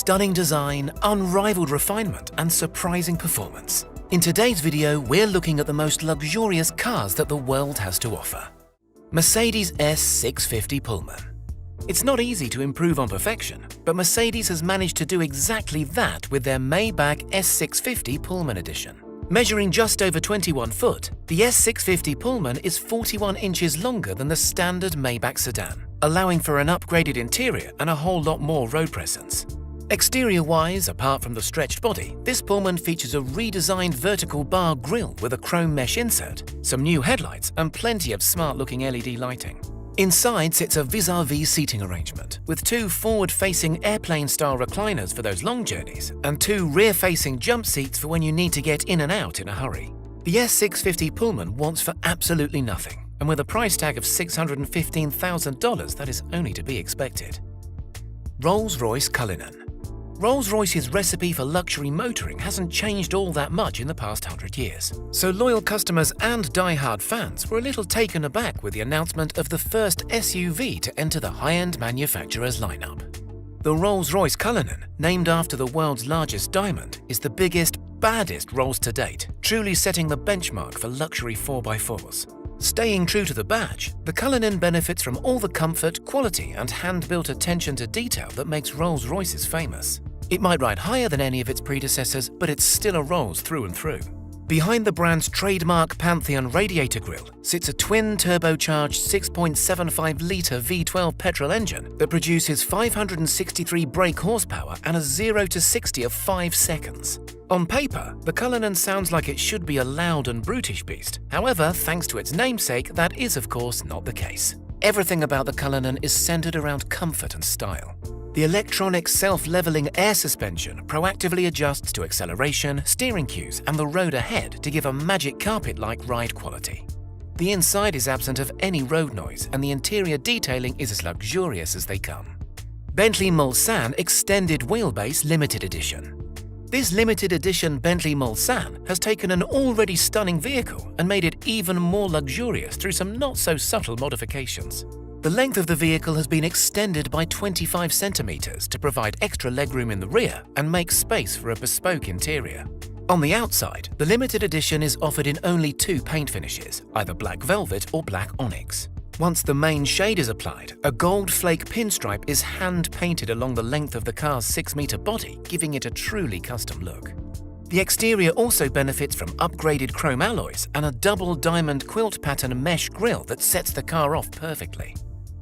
stunning design, unrivaled refinement, and surprising performance. In today's video, we're looking at the most luxurious cars that the world has to offer. Mercedes S650 Pullman. It's not easy to improve on perfection, but Mercedes has managed to do exactly that with their Maybach S650 Pullman edition. Measuring just over 21 foot, the S650 Pullman is 41 inches longer than the standard Maybach sedan, allowing for an upgraded interior and a whole lot more road presence. Exterior-wise, apart from the stretched body, this Pullman features a redesigned vertical bar grille with a chrome mesh insert, some new headlights, and plenty of smart-looking LED lighting. Inside sits a vis-a-vis seating arrangement, with two forward-facing airplane-style recliners for those long journeys, and two rear-facing jump seats for when you need to get in and out in a hurry. The S650 Pullman wants for absolutely nothing, and with a price tag of $615,000, that is only to be expected. Rolls-Royce Cullinan. Rolls-Royce's recipe for luxury motoring hasn't changed all that much in the past 100 years, so loyal customers and die-hard fans were a little taken aback with the announcement of the first SUV to enter the high-end manufacturer's lineup. The Rolls-Royce Cullinan, named after the world's largest diamond, is the biggest, baddest Rolls to date, truly setting the benchmark for luxury 4x4s. Staying true to the badge, the Cullinan benefits from all the comfort, quality, and hand-built attention to detail that makes Rolls-Royces famous. It might ride higher than any of its predecessors, but it's still a Rolls through and through. Behind the brand's trademark Pantheon radiator grille sits a twin-turbocharged 6.75-litre V12 petrol engine that produces 563 brake horsepower and a 0 to 60 of 5 seconds. On paper, the Cullinan sounds like it should be a loud and brutish beast. However, thanks to its namesake, that is of course not the case. Everything about the Cullinan is centered around comfort and style. The electronic self-leveling air suspension proactively adjusts to acceleration, steering cues, and the road ahead to give a magic carpet-like ride quality. The inside is absent of any road noise, and the interior detailing is as luxurious as they come. Bentley Mulsanne Extended Wheelbase Limited Edition. This limited edition Bentley Mulsanne has taken an already stunning vehicle and made it even more luxurious through some not-so-subtle modifications. The length of the vehicle has been extended by 25 centimeters to provide extra legroom in the rear and make space for a bespoke interior. On the outside, the limited edition is offered in only two paint finishes, either black velvet or black onyx. Once the main shade is applied, a gold flake pinstripe is hand-painted along the length of the car's 6-meter body, giving it a truly custom look. The exterior also benefits from upgraded chrome alloys and a double diamond quilt pattern mesh grille that sets the car off perfectly.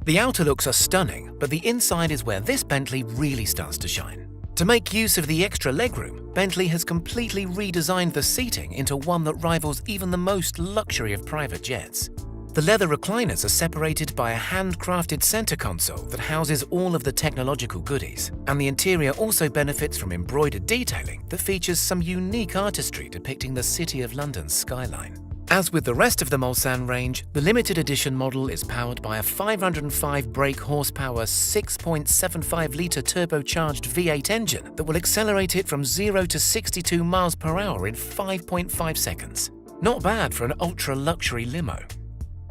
The outer looks are stunning, but the inside is where this Bentley really starts to shine. To make use of the extra legroom, Bentley has completely redesigned the seating into one that rivals even the most luxury of private jets. The leather recliners are separated by a handcrafted center console that houses all of the technological goodies, and the interior also benefits from embroidered detailing that features some unique artistry depicting the City of London's skyline. As with the rest of the Mulsanne range, the limited edition model is powered by a 505 brake horsepower 6.75-litre turbocharged V8 engine that will accelerate it from 0 to 62 miles per hour in 5.5 seconds. Not bad for an ultra-luxury limo.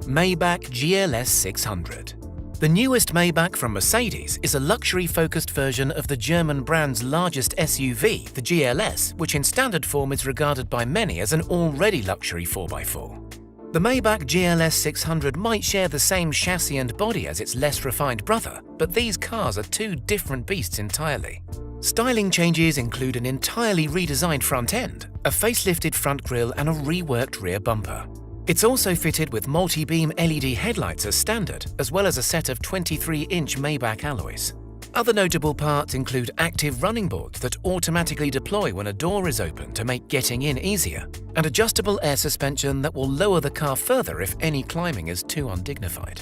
Maybach GLS 600. The newest Maybach from Mercedes is a luxury-focused version of the German brand's largest SUV, the GLS, which in standard form is regarded by many as an already luxury 4x4. The Maybach GLS 600 might share the same chassis and body as its less refined brother, but these cars are two different beasts entirely. Styling changes include an entirely redesigned front end, a facelifted front grille, and a reworked rear bumper. It's also fitted with multi-beam LED headlights as standard, as well as a set of 23-inch Maybach alloys. Other notable parts include active running boards that automatically deploy when a door is open to make getting in easier, and adjustable air suspension that will lower the car further if any climbing is too undignified.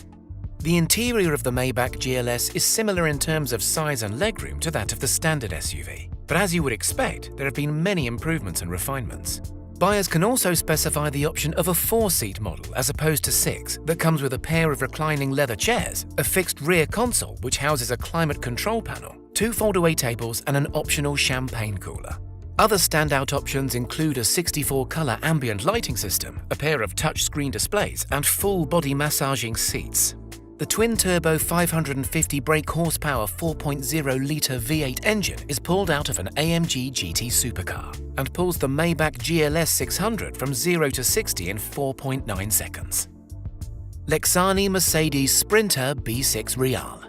The interior of the Maybach GLS is similar in terms of size and legroom to that of the standard SUV, but as you would expect, there have been many improvements and refinements. Buyers can also specify the option of a 4-seat model as opposed to 6 that comes with a pair of reclining leather chairs, a fixed rear console which houses a climate control panel, 2 fold-away tables, and an optional champagne cooler. Other standout options include a 64-color ambient lighting system, a pair of touchscreen displays, and full-body massaging seats. The The twin-turbo 550 brake horsepower 4.0-litre V8 engine is pulled out of an AMG GT supercar and pulls the Maybach GLS 600 from 0 to 60 in 4.9 seconds. Lexani Mercedes Sprinter B6 Real.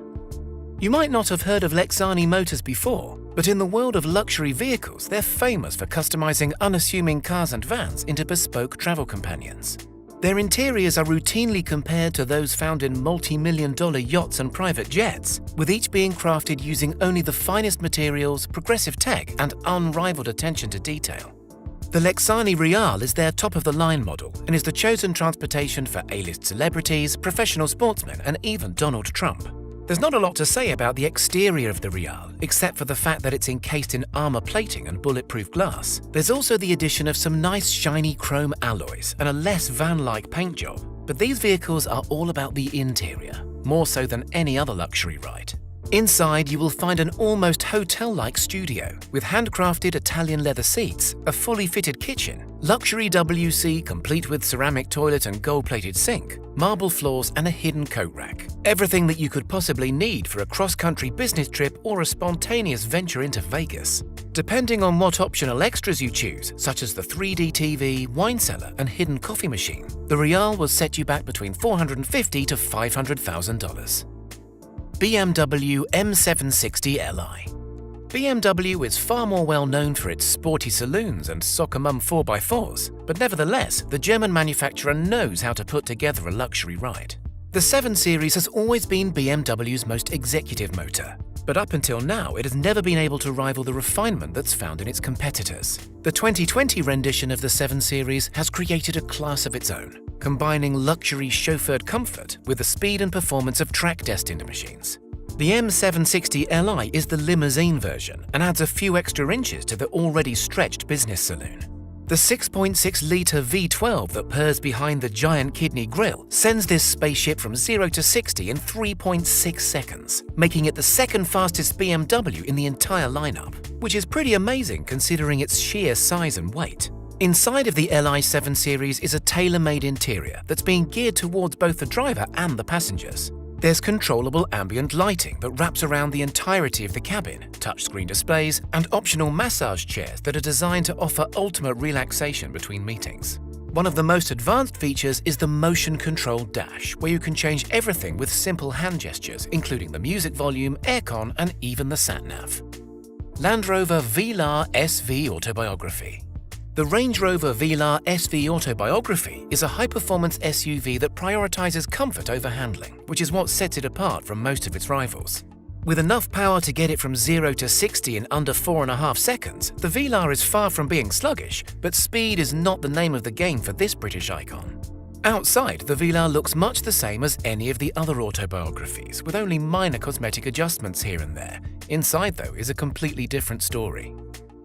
You might not have heard of Lexani motors before, but in the world of luxury vehicles, they're famous for customizing unassuming cars and vans into bespoke travel companions. Their interiors are routinely compared to those found in multi-million-dollar yachts and private jets, with each being crafted using only the finest materials, progressive tech, and unrivaled attention to detail. The Lexani Real is their top-of-the-line model and is the chosen transportation for A-list celebrities, professional sportsmen, and even Donald Trump. There's not a lot to say about the exterior of the Real, except for the fact that it's encased in armor plating and bulletproof glass. There's also the addition of some nice shiny chrome alloys and a less van-like paint job. But these vehicles are all about the interior, more so than any other luxury ride. Inside, you will find an almost hotel-like studio with handcrafted Italian leather seats, a fully fitted kitchen, luxury WC complete with ceramic toilet and gold-plated sink, marble floors, and a hidden coat rack. Everything that you could possibly need for a cross-country business trip or a spontaneous venture into Vegas. Depending on what optional extras you choose, such as the 3D TV, wine cellar, and hidden coffee machine, the Real will set you back between $450,000 to $500,000. BMW M760Li. BMW is far more well known for its sporty saloons and soccer mum 4x4s, but nevertheless, the German manufacturer knows how to put together a luxury ride. The 7 Series has always been BMW's most executive motor, but up until now it has never been able to rival the refinement that's found in its competitors. The 2020 rendition of the 7 Series has created a class of its own, combining luxury chauffeured comfort with the speed and performance of track-destined machines. The M760Li is the limousine version and adds a few extra inches to the already stretched business saloon. The 6.6-litre V12 that purrs behind the giant kidney grille sends this spaceship from 0 to 60 in 3.6 seconds, making it the second fastest BMW in the entire lineup, which is pretty amazing considering its sheer size and weight. Inside of the Li 7 Series is a tailor-made interior that's being geared towards both the driver and the passengers. There's controllable ambient lighting that wraps around the entirety of the cabin, touchscreen displays, and optional massage chairs that are designed to offer ultimate relaxation between meetings. One of the most advanced features is the motion-controlled dash, where you can change everything with simple hand gestures, including the music volume, aircon, and even the sat-nav. Land Rover Velar SVAutobiography. The Range Rover Velar SVAutobiography is a high-performance SUV that prioritizes comfort over handling, which is what sets it apart from most of its rivals. With enough power to get it from 0 to 60 in under 4.5 seconds, the Velar is far from being sluggish, but speed is not the name of the game for this British icon. Outside, the Velar looks much the same as any of the other autobiographies, with only minor cosmetic adjustments here and there. Inside, though, is a completely different story.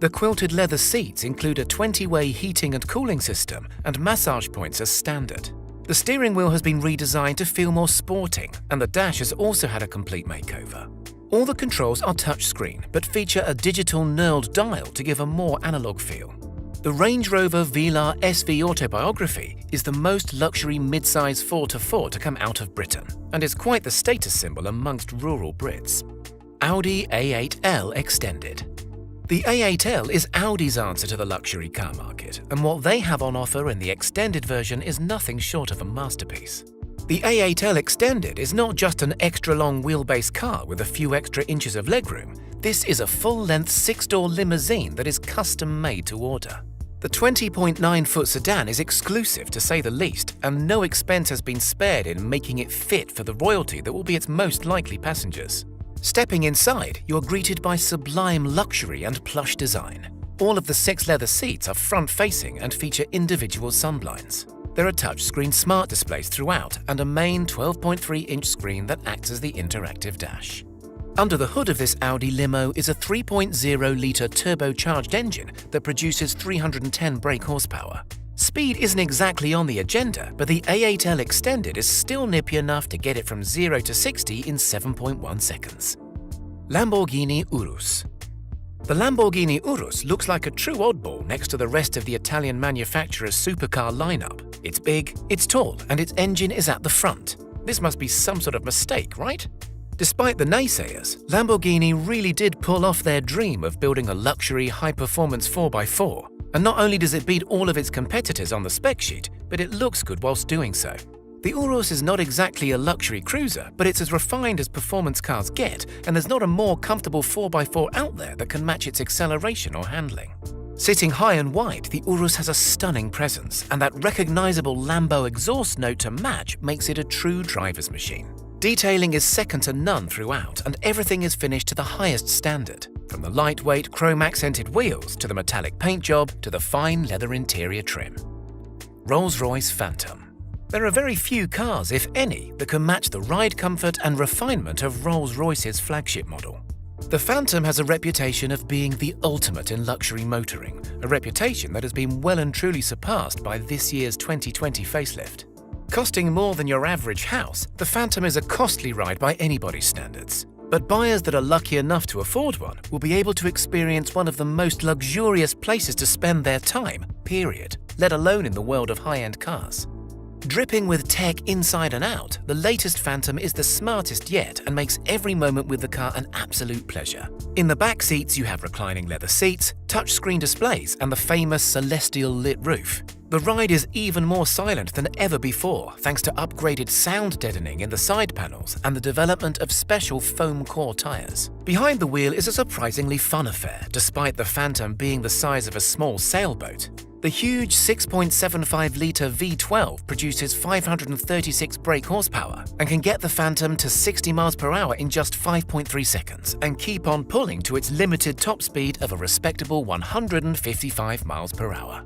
The quilted leather seats include a 20-way heating and cooling system and massage points as standard. The steering wheel has been redesigned to feel more sporting, and the dash has also had a complete makeover. All the controls are touchscreen, but feature a digital knurled dial to give a more analog feel. The Range Rover Velar SVAutobiography is the most luxury mid-size 4x4 to come out of Britain, and is quite the status symbol amongst rural Brits. Audi A8L Extended. The A8L is Audi's answer to the luxury car market, and what they have on offer in the extended version is nothing short of a masterpiece. The A8L Extended is not just an extra-long wheelbase car with a few extra inches of legroom. This is a full-length 6-door limousine that is custom-made to order. The 20.9-foot sedan is exclusive to say the least, and no expense has been spared in making it fit for the royalty that will be its most likely passengers. Stepping inside, you're greeted by sublime luxury and plush design. All of the 6 leather seats are front-facing and feature individual sunblinds. There are touchscreen smart displays throughout and a main 12.3-inch screen that acts as the interactive dash. Under the hood of this Audi limo is a 3.0-litre turbocharged engine that produces 310 brake horsepower. Speed isn't exactly on the agenda, but the A8L Extended is still nippy enough to get it from 0 to 60 in 7.1 seconds. Lamborghini Urus. The Lamborghini Urus looks like a true oddball next to the rest of the Italian manufacturer's supercar lineup. It's big, it's tall, and its engine is at the front. This must be some sort of mistake, right? Despite the naysayers, Lamborghini really did pull off their dream of building a luxury, high-performance 4x4. And not only does it beat all of its competitors on the spec sheet, but it looks good whilst doing so. The Urus is not exactly a luxury cruiser, but it's as refined as performance cars get, and there's not a more comfortable 4x4 out there that can match its acceleration or handling. Sitting high and wide, the Urus has a stunning presence, and that recognizable Lambo exhaust note to match makes it a true driver's machine. Detailing is second to none throughout, and everything is finished to the highest standard, from the lightweight chrome-accented wheels to the metallic paint job to the fine leather interior trim. Rolls-Royce Phantom. There are very few cars, if any, that can match the ride comfort and refinement of Rolls-Royce's flagship model. The Phantom has a reputation of being the ultimate in luxury motoring, a reputation that has been well and truly surpassed by this year's 2020 facelift. Costing more than your average house, the Phantom is a costly ride by anybody's standards. But buyers that are lucky enough to afford one will be able to experience one of the most luxurious places to spend their time, period, let alone in the world of high-end cars. Dripping with tech inside and out, the latest Phantom is the smartest yet and makes every moment with the car an absolute pleasure. In the back seats you have reclining leather seats, touchscreen displays and the famous celestial lit roof. The ride is even more silent than ever before thanks to upgraded sound deadening in the side panels and the development of special foam core tyres. Behind the wheel is a surprisingly fun affair, despite the Phantom being the size of a small sailboat. The huge 6.75-litre V12 produces 536 brake horsepower and can get the Phantom to 60 miles per hour in just 5.3 seconds and keep on pulling to its limited top speed of a respectable 155 miles per hour.